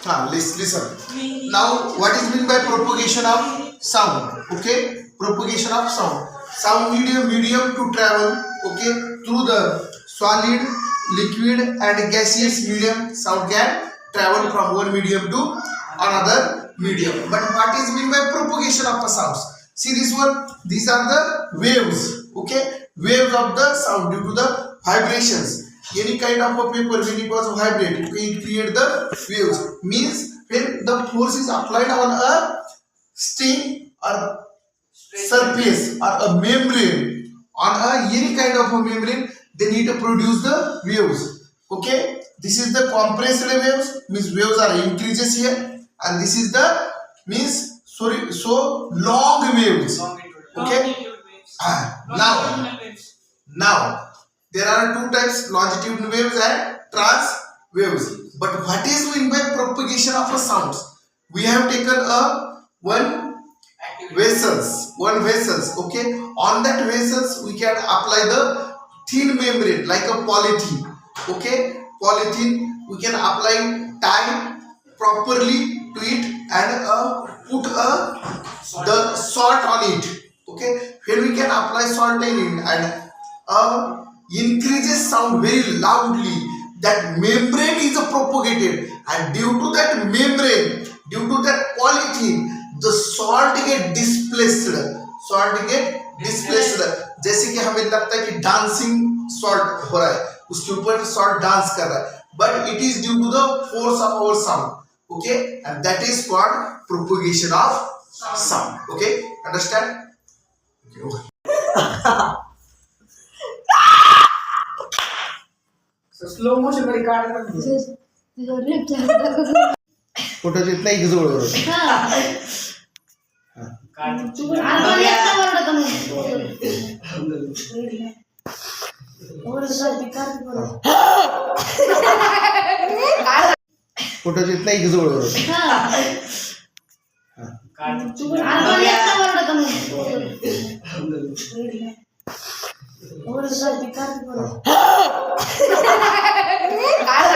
Listen. Now, what is meant by propagation of sound? Okay, propagation of sound. Sound medium to travel. Okay, through the solid, liquid, and gaseous medium. Sound can travel from one medium to another medium. But what is meant by propagation of the sounds? See this one. These are the waves. Okay, waves of the sound due to the vibrations. Any kind of a paper when it was vibrate, it create the waves. Means when the force is applied on a string or surface or a membrane, on any kind of a membrane, they need to produce the waves. Okay, this is the compressed waves, means waves are increases here, and this is the means so long waves. Okay, now there are two types, longitudinal waves and trans waves. But what is meant by propagation of a sounds? We have taken one vessels. Okay, on that vessels we can apply the thin membrane like a polythene. Okay, polythene we can apply, tie properly to it, and put the salt on it. Okay, when we can apply salt in it and increases sound very loudly, that membrane is propagated, and due to that membrane, due to that polythene, the salt get displaced. जैसे कि हमें लगता है कि dancing salt हो रहा है, उसके ऊपर सॉल्ट डांस कर रहा है, but it is due to the force of our sound. Okay, and that is called propagation of sound. Okay, understand? Slow motion मध्ये काढतात फोटोचे इथला एक जवळ फोटोचे इथला एक जवळ